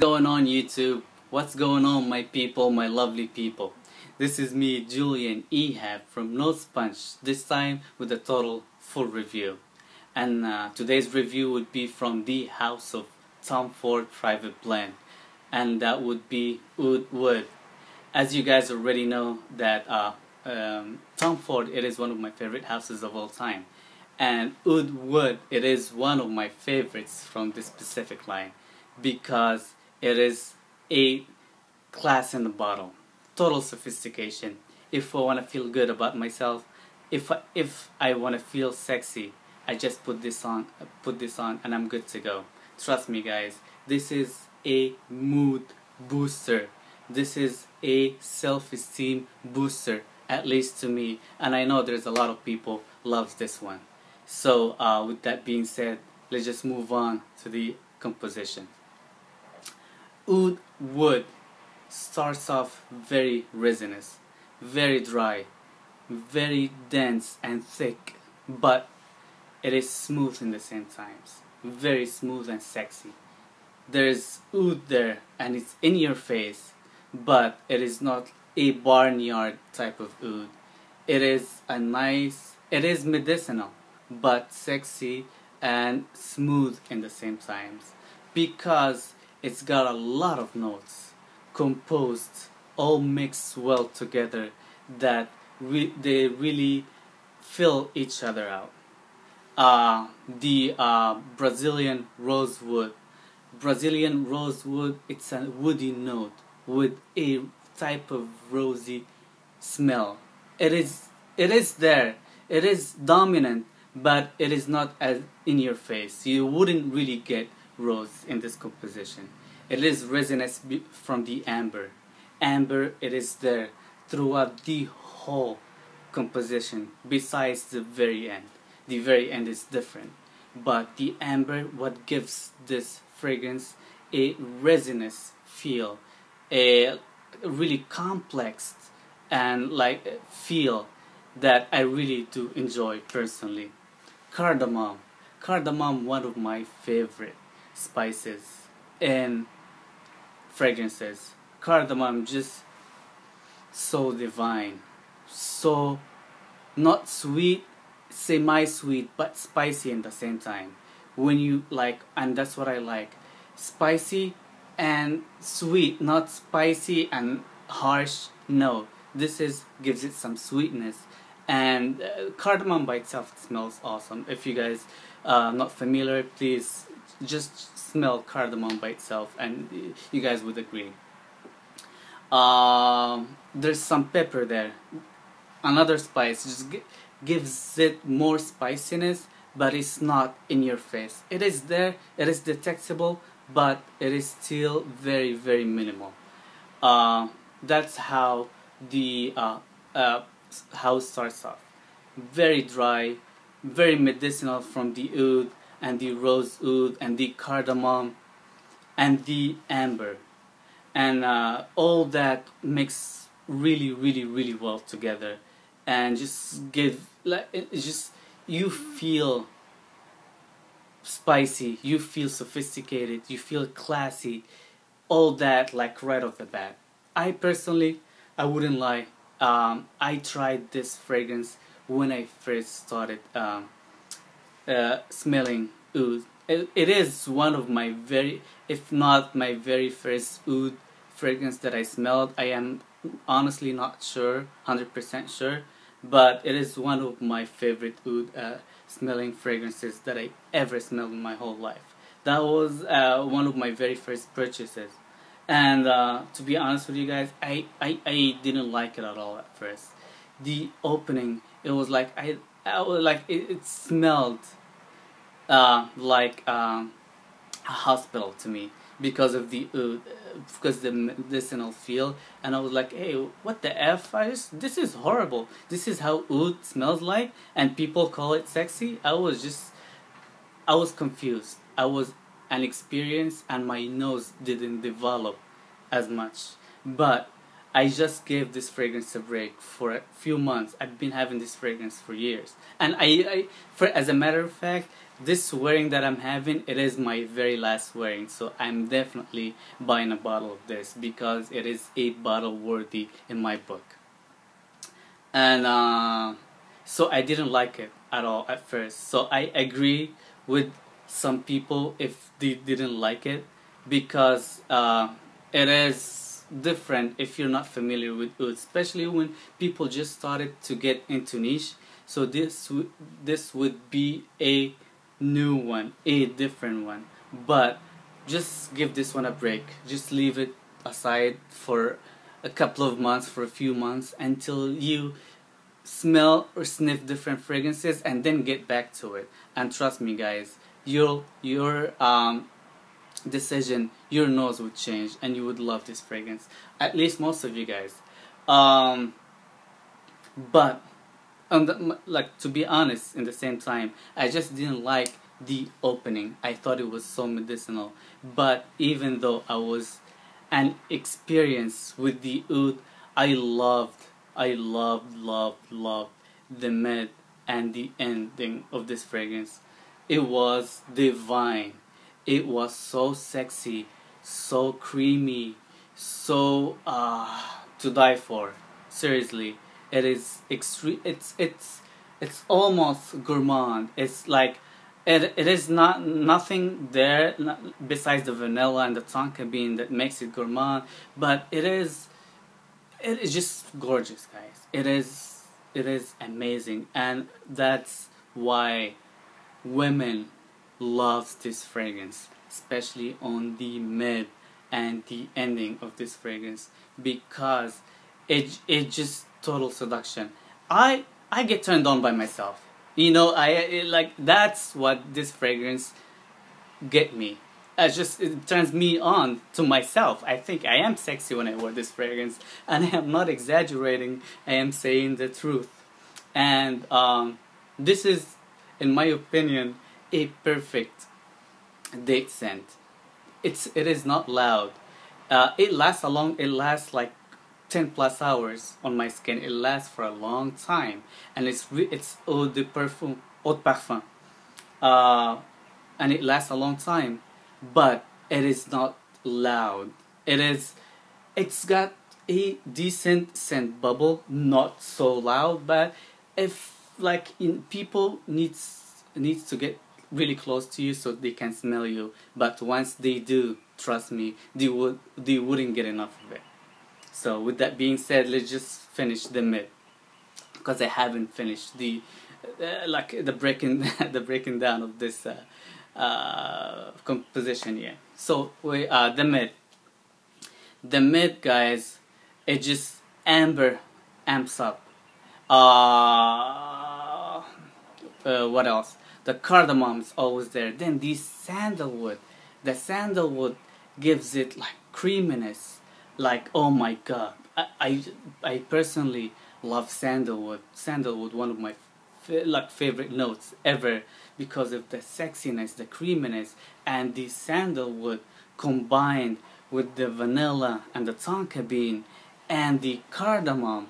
Going on YouTube? What's going on, my people, my lovely people? This is me, Julian Ehab from No Sponge, this time with a total full review. And today's review would be from the House of Tom Ford Private Blend, and that would be Oud Wood. As you guys already know that Tom Ford, it is one of my favorite houses of all time. And Oud Wood, it is one of my favorites from this specific line because it is a class in the bottle, total sophistication. If I want to feel good about myself, if I want to feel sexy, I just put this on, and I'm good to go. Trust me, guys. This is a mood booster. This is a self-esteem booster, at least to me. And I know there's a lot of people loves this one. So with that being said, let's just move on to the composition. Oud Wood starts off very resinous, very dry, very dense and thick, but it is smooth in the same times. Very smooth and sexy. There's oud there and it's in your face, but it is not a barnyard type of oud. It is medicinal, but sexy and smooth in the same times, because it's got a lot of notes composed, all mixed well together, that they really fill each other out. The Brazilian rosewood, it's a woody note with a type of rosy smell. It is there. It is dominant, but it is not as in your face. You wouldn't really get rose in this composition. It is resinous from the amber. Amber, it is there throughout the whole composition, besides the very end. The very end is different, but the amber, what gives this fragrance a resinous feel, a really complex and feel that I really do enjoy personally. Cardamom, one of my favorite spices in fragrances. Cardamom, just so divine, so not sweet, semi-sweet, but spicy in the same time. When you and that's what I like, spicy and sweet, not spicy and harsh. No, gives it some sweetness. And cardamom by itself smells awesome. If you guys not familiar, please just smell cardamom by itself and you guys would agree. There's some pepper there, another spice, just gives it more spiciness, but it's not in your face. It is there, it is detectable, but it is still very, very minimal. That's how the house starts off. Very dry, very medicinal from the oud and the rose oud and the cardamom and the amber, and all that mix really, really, really well together, and just you feel spicy, you feel sophisticated, you feel classy, all that right off the bat. I personally, I wouldn't lie, I tried this fragrance when I first started smelling oud. It is one of my if not my very first oud fragrance that I smelled. I am honestly not sure, 100% sure, but it is one of my favorite oud smelling fragrances that I ever smelled in my whole life. That was one of my very first purchases. And to be honest with you guys, I didn't like it at all at first. The opening, it was it smelled like a hospital to me because of the oud, because the medicinal feel, and I was like, hey, what the F? This is horrible. This is how oud smells like, and people call it sexy. I was confused. I was inexperienced, and my nose didn't develop as much. But I just gave this fragrance a break for a few months. I've been having this fragrance for years, and as a matter of fact, this wearing that I'm having, it is my very last wearing, so I'm definitely buying a bottle of this because it is a bottle worthy in my book. And so I didn't like it at all at first. So I agree with some people if they didn't like it, because it is different if you're not familiar with oud, especially when people just started to get into niche. So this would be a new one, a different one. But just give this one a break. Just leave it aside for a couple of months, for a few months, until you smell or sniff different fragrances, and then get back to it. And trust me, guys, your decision, your nose would change, and you would love this fragrance. At least most of you guys. But like, to be honest, in the same time, I just didn't like the opening. I thought it was so medicinal. But even though I was an experience with the oud, I loved the mid and the ending of this fragrance. It was divine. It was so sexy, so creamy, so to die for. Seriously, it is extreme. It's almost gourmand. It's like it is nothing there besides the vanilla and the tonka bean that makes it gourmand, but it is just gorgeous, guys. It is amazing, and that's why women loves this fragrance, especially on the mid and the ending of this fragrance, because it just total seduction. I get turned on by myself. Like, that's what this fragrance get me. It turns me on to myself. I think I am sexy when I wear this fragrance, and I am not exaggerating. I am saying the truth. And this is, in my opinion, a perfect date scent. It is not loud. It lasts like 10 plus hours on my skin. It lasts for a long time, and it's eau de parfum, and it lasts a long time. But it is not loud. It's got a decent scent bubble, not so loud. But if, like, people needs to get really close to you so they can smell you. But once they do, trust me, they wouldn't get enough of it. So with that being said, let's just finish the mid, because I haven't finished the the breaking down of this composition yet. So the mid, guys, it just amps up. What else? The cardamom is always there. Then the sandalwood gives it like creaminess. Like, oh my god, I personally love sandalwood. Sandalwood, one of my favorite notes ever, because of the sexiness, the creaminess, and the sandalwood combined with the vanilla and the tonka bean and the cardamom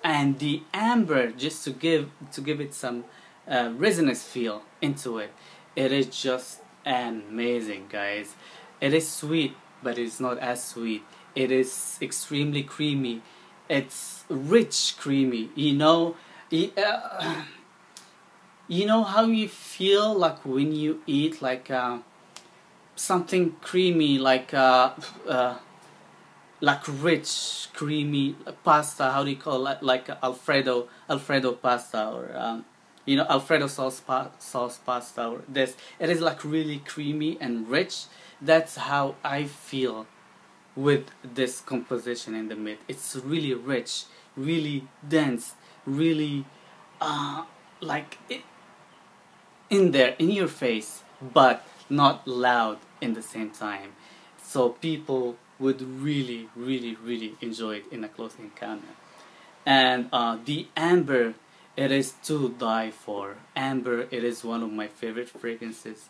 and the amber, just to give it some resinous feel into it. It is just amazing, guys. It is sweet, but it's not as sweet. It is extremely creamy. It's rich creamy. You know how you feel like when you eat like something creamy, like rich creamy pasta. How do you call it? Like Alfredo pasta, or Alfredo sauce pasta, or this. It is like really creamy and rich. That's how I feel with this composition in the mid. It's really rich, really dense, really like it in there, in your face, but not loud in the same time. So people would really, really, really enjoy it in a close encounter. And the amber, it is to die for. Amber, it is one of my favorite fragrances.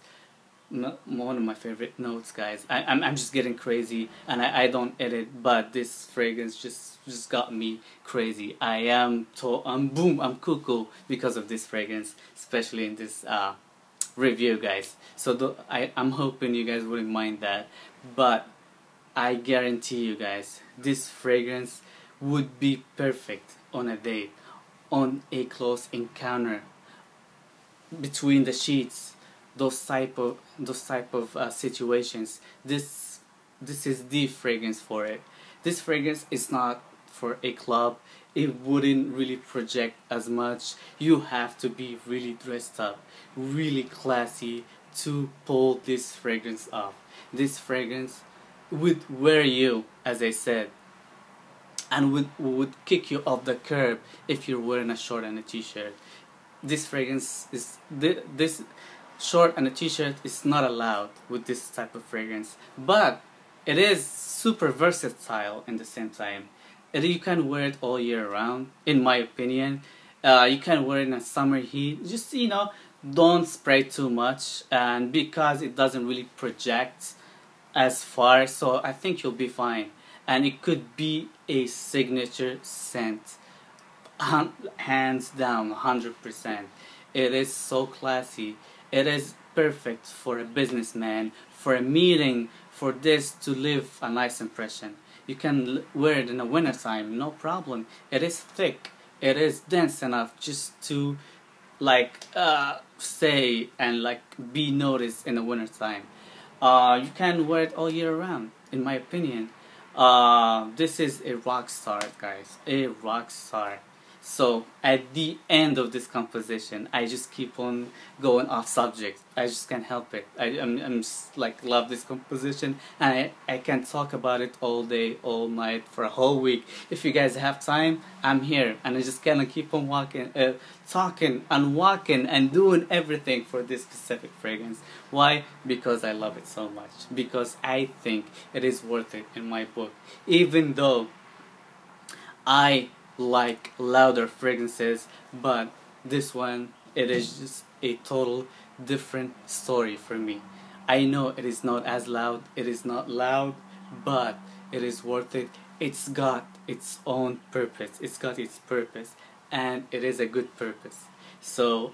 One of my favorite notes, guys. I'm just getting crazy, and I don't edit, but this fragrance just got me crazy. I'm cuckoo because of this fragrance, especially in this review, guys. So I'm hoping you guys wouldn't mind that, but I guarantee you guys, this fragrance would be perfect on a date, on a close encounter, between the sheets, those type of situations. This is the fragrance for it. This fragrance is not for a club. It wouldn't really project as much. You have to be really dressed up, really classy to pull this fragrance off. This fragrance would wear you, as I said, and would kick you off the curb if you're wearing a short and a t-shirt. This fragrance is this short and a t-shirt is not allowed with this type of fragrance, but it is super versatile in the same time. You can wear it all year round, in my opinion. You can wear it in a summer heat. Just, don't spray too much, and because it doesn't really project as far, so I think you'll be fine. And it could be a signature scent, hands down, 100%. It is so classy. It is perfect for a businessman, for a meeting, for this to leave a nice impression. You can wear it in the wintertime, no problem. It is thick. It is dense enough just to stay and be noticed in the wintertime. You can wear it all year round, in my opinion. This is a rock star, guys. A rock star. So at the end of this composition, I just keep on going off subject. I just can't help it. I'm just love this composition, and I can talk about it all day, all night, for a whole week. If you guys have time, I'm here, and I just gonna keep on talking and walking and doing everything for this specific fragrance. Why? Because I love it so much. Because I think it is worth it in my book, even though I like louder fragrances, but this one, it is just a total different story for me. I know it is not as loud, it is not loud, but it is worth it. It's got its own purpose, it's got its purpose, and it is a good purpose. So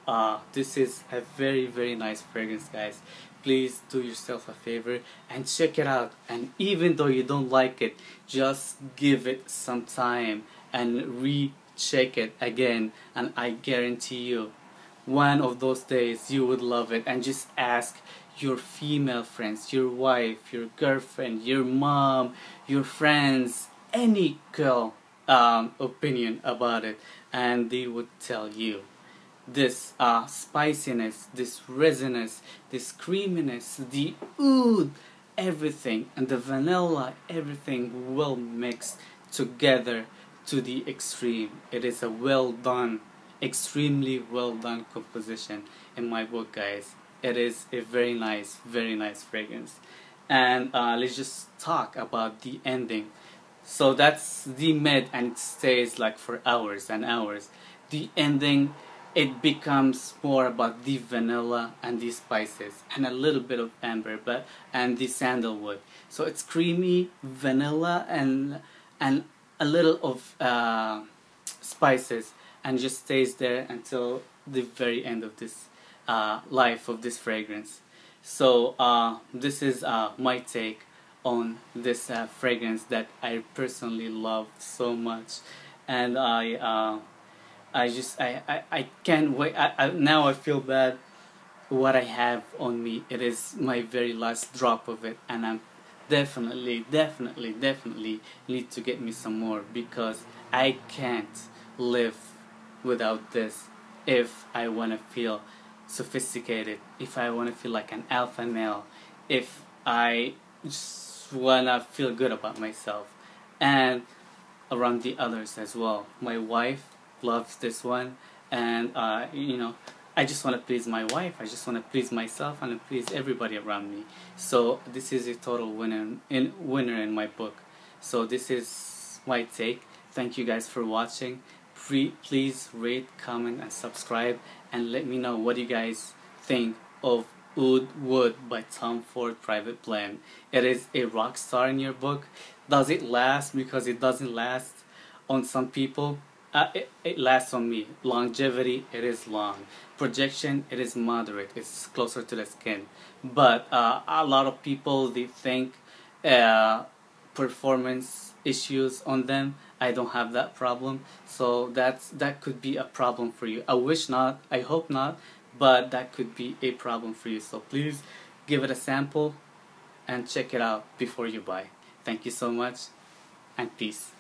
this is a very, very nice fragrance, guys. Please do yourself a favor and check it out, and even though you don't like it, just give it some time and recheck it again, and I guarantee you, one of those days you would love it. And just ask your female friends, your wife, your girlfriend, your mom, your friends, any girl opinion about it, and they would tell you this spiciness, this resinous, this creaminess, the oud, everything, and the vanilla, everything well mixed together to the extreme. It is a well done, extremely well done composition in my book, guys. It is a very nice fragrance. And let's just talk about the ending. So that's the mid, and it stays for hours and hours. The ending, it becomes more about the vanilla and the spices and a little bit of amber, and the sandalwood. So it's creamy vanilla and a little of spices, and just stays there until the very end of this life of this fragrance. So this is my take on this fragrance that I personally love so much, and I can't wait. Now I feel bad what I have on me. It is my very last drop of it, and I'm definitely need to get me some more, because I can't live without this if I want to feel sophisticated, if I want to feel like an alpha male, if I just want to feel good about myself and around the others as well. My wife loves this one, and I just want to please my wife, I just want to please myself, and please everybody around me. So this is a total winner in my book. So this is my take. Thank you guys for watching. Please rate, comment, and subscribe, and let me know what you guys think of Oud Wood by Tom Ford Private Blend. It is a rock star in your book. Does it last? Because it doesn't last on some people. it lasts on me. Longevity, it is long. Projection, it is moderate. It's closer to the skin. But a lot of people, they think performance issues on them. I don't have that problem, so that could be a problem for you. I wish not, I hope not, but that could be a problem for you. So please give it a sample and check it out before you buy. Thank you so much, and peace.